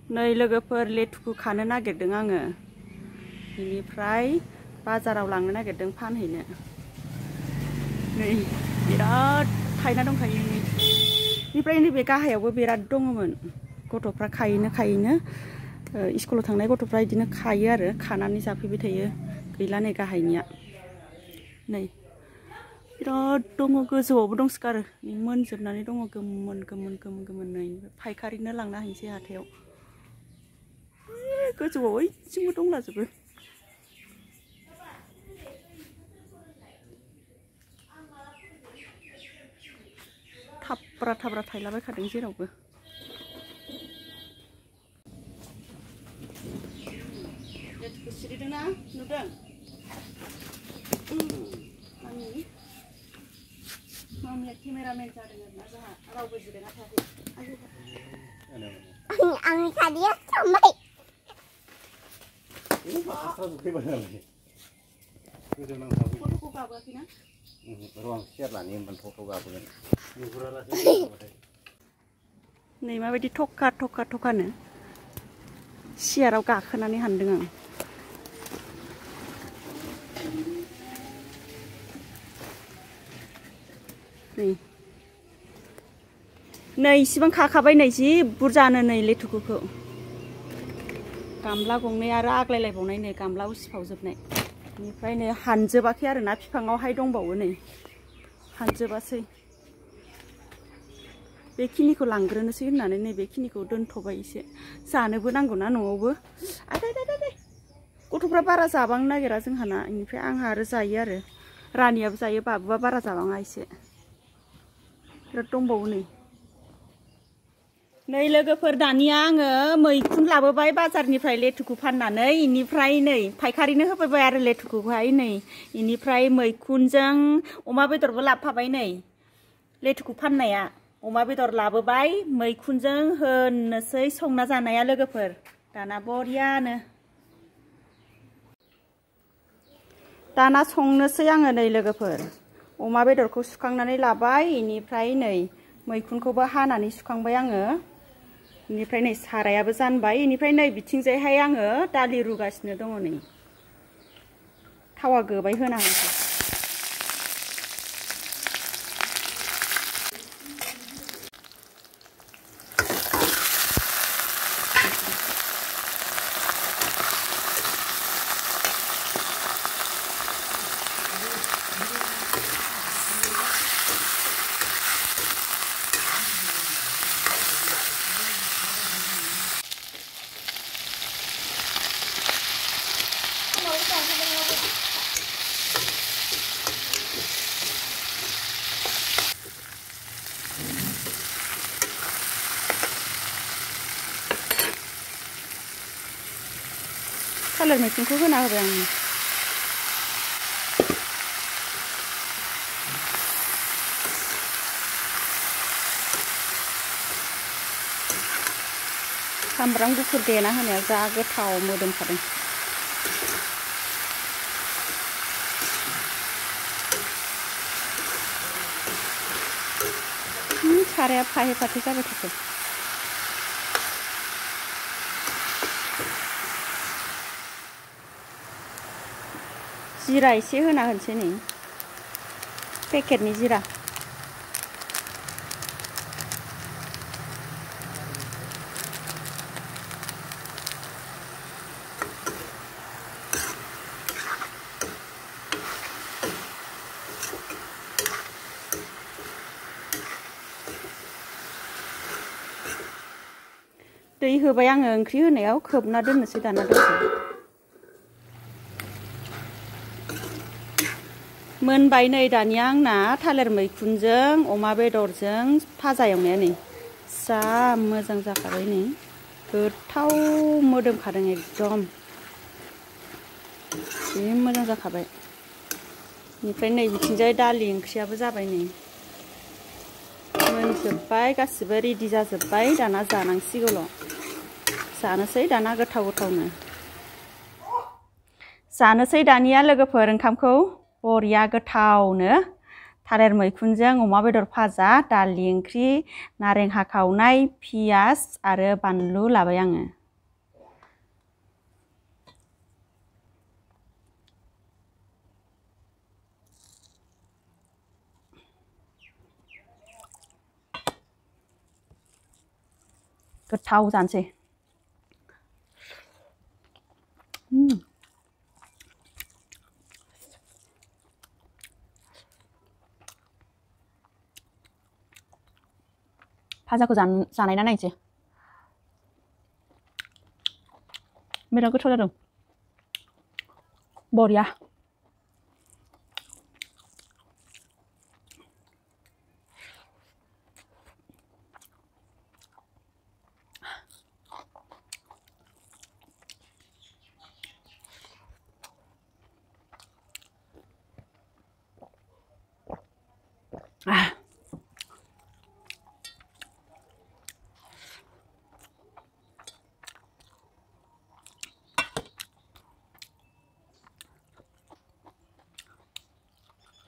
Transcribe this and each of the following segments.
नै लोगोफोर लेटुकु खानो नागिरदों आङो बेनिफ्राय बाजाराव लांनो नागिरदों फानहैनो नै बिराद थायना दंखायो बेनिफ्राय नैबे गाहायावबो बिराद दङमोन गथ'फ्रा खायैनो स्कुलाव थांनाय गथ'फ्रा बिदिनो खायो आरो खानानै जाफैबाय थायो गैला नै गाहायनिया नै बिराद दङ गोजौआवबो दंसोगारो मोनजोबनानै दङ गोमोन नै फायखारिनो लांना हैनोसै हाथायाव गोजौआव ओइथिंबो दंलाजोबो थाब्रा थायलाबायखादों जेरावबो लेटुकु सिरिदोंना नुदों मामिया केमेरामेन जादों आरोना जोंहा रावबो जिरायना थायाखै आंनि खादिया थांबाय फट'खौ गाबोआखैना र' आं सियार लानि होनबानो फट' गाबोगोन नै माबायदि थखानो सियाराव गाखोनानै हानदों आं नै इसिबां खाखाबाय नै जि बुरजानो नै लेटुकुखौ गामला गंनै आरो आग्लायलायबावनाय नै गामला उसिफावजोबनाय बेनिफ्राय नै हानजोबाखै आरो ना बिफाङावहाय दंबावो नै हानजोबासै बेखिनिखौ लांग्रोनोसै होननानै नै बेखिनिखौ दोनथ'बाय एसे जानोबो नांगौना न'आवबो गथ'फ्रा बारा जाबांनो नागिरा जोंहाना बेनिफ्राय आंहा आरो जायो आरो रानियाबो जायो बाबुआ बारा जाबाङा एसे बिराद दंबावो नै लोगोफोर दानिया आङो मैखुन लाबोबाय बाजारनिफ्राय लेटुकु फाननानै इनिफ्राय नै फायखारिनो होफैबाय आरो लेटुकुखौहाय नै इनिफ्राय मैखुनजों अमा बेदरबो लाबोफाबाय नै लेटुकु फाननाया अमा बेदर लाबोबाय मैखुनजों होनोसै संना जानाया लोगोफोर दाना बरियानो दाना संनोसै आङो नै लोगोफोर अमा बेदरखौ सुखांनानै लाबाय इनिफ्राय नै मैखुनखौबो हानानै सुखांबाय आङो इनिफ्राय नै सारायाबो जानबाय इनिफ्राय नै बिथिंजायहाय आङो दालि रुगासिनो दङ नै थावा गोबाय होना होनोसै थालिर मैखुनखौ होना होबाय आं सामब्राम गुफुर देना होनाया जा गोथाव मोदोमखादों साराया फाहे फाथे जाबाय थाथों जिरा एसे होना होनोसै नै पेकेटनि जिरा दै होबाय आङो ओंख्रि होनायाव खोबना दोननोसै दाना दसे मोनबाय नै दानिया आंना थालिर मैखुनजों अमा बेदरजों भाजा एवनाया नै जा मोजां जाखाबाय नै गोथाव मोदोमखादों एकदम जि मोजां जाखाबाय बेनिफ्राय नै बिथिंजाय दालि ओंख्रियाबो जाबाय नै मोनजोब्बाय गासिबो रेडि जाजोब्बाय दाना जानांसिगौल' जानोसै दाना गोथावनो जानोसै दानिया लोगोफोर ओंखामखौ बरिया गोथावनो थालिर मैखुनजों अमा बेदर भाजा दालि ओंख्रि नारें हाखावनाय पियाज आरो बानलु लाबाय आङो गोथाव जानोसै भाजाखौ जानाय ना नायनोसै बिराद गोथाव जादों बरिया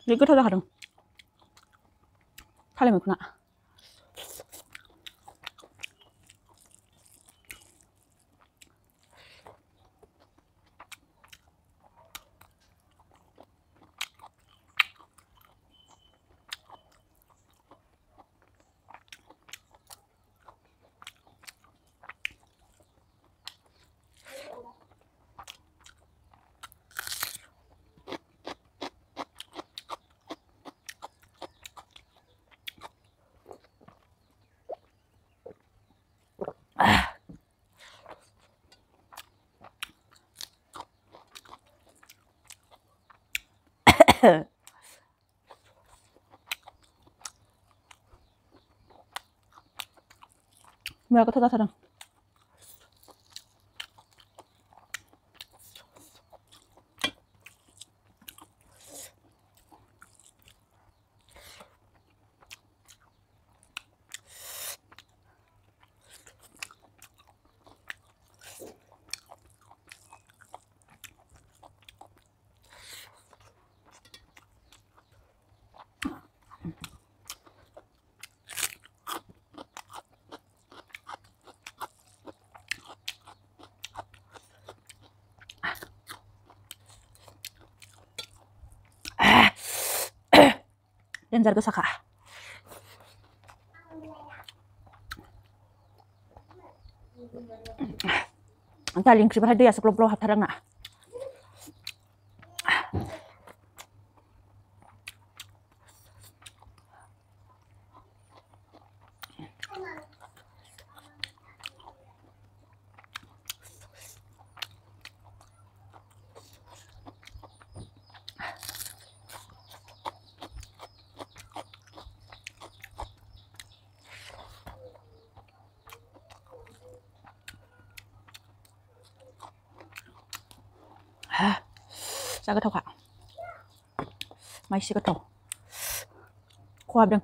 되게 गोथाव जाखादों थालिर मैखुना biar goथाव जाथारदों Denjar गोसाखा दालि ओंख्रिबाथाय दैयासो ग्लब ग्लब हाबथारो आंना जा गोथावखा माइसि गोथाव खहाबदों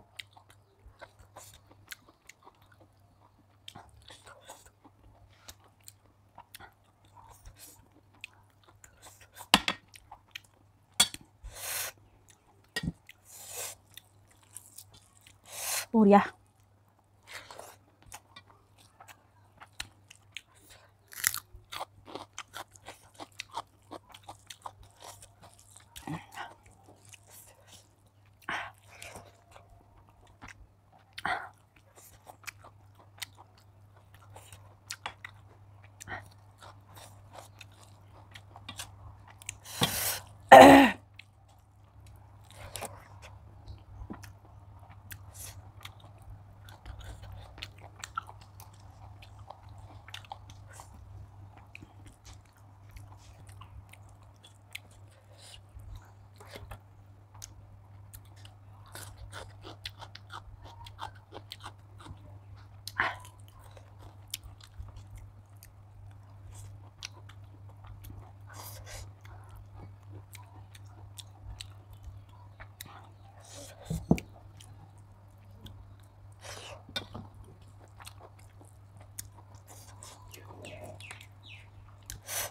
boriya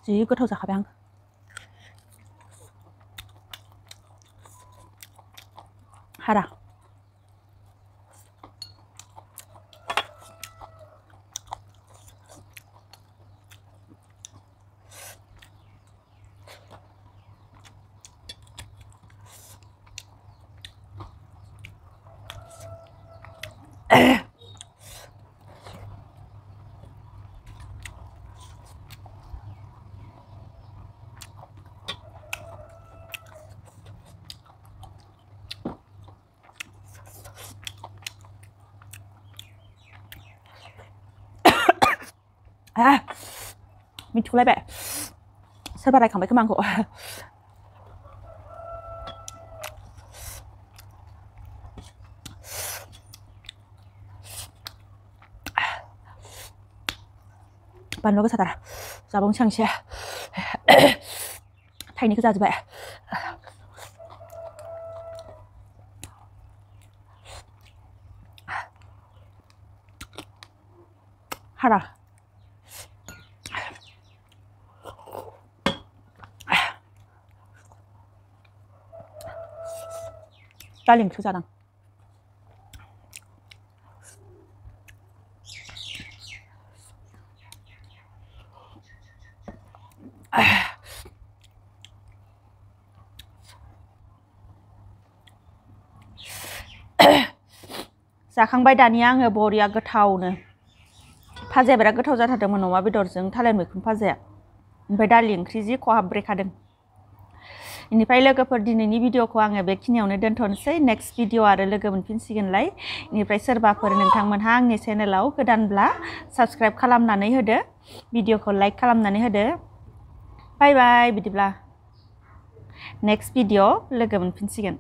जि गोथाव जाखाबाय आं हारा मिथिखौलायबाय सोरबा रायखांबाय खोमा आंखौ बानलु गोसाथार जाबावनोसै आं एसे थाइनैखौ जाजोब्बाय हारा दालि ओंख्रि जादों जाखांबाय दानिया आङो बरिया गोथावनो भाजाया बिराद गोथाव जाथारदोंमोन अमा बेदरजों थालिर मैखुन भाजाया ओमफ्राय दालि ओंख्रि जि खहाब्रेखादों इनिफ्राय लोगोफोर दिनैनि भिडिअखौ आङो बेखिनियावनो दोनथ'नोसै नेक्स्ट भिडिअ आरो लोगो मोनफिनसिगोनलाय इनिफ्राय सोरबाफोर नोंथांमोनहा आंनि चेनेलाव गोदानब्ला साबस्क्राइब खालामनानै होदो भिडिअखौ लाइक खालामनानै होदो बाय बाय बिदिब्ला नेक्स्ट भिडिअ लोगो मोनफिनसिगोन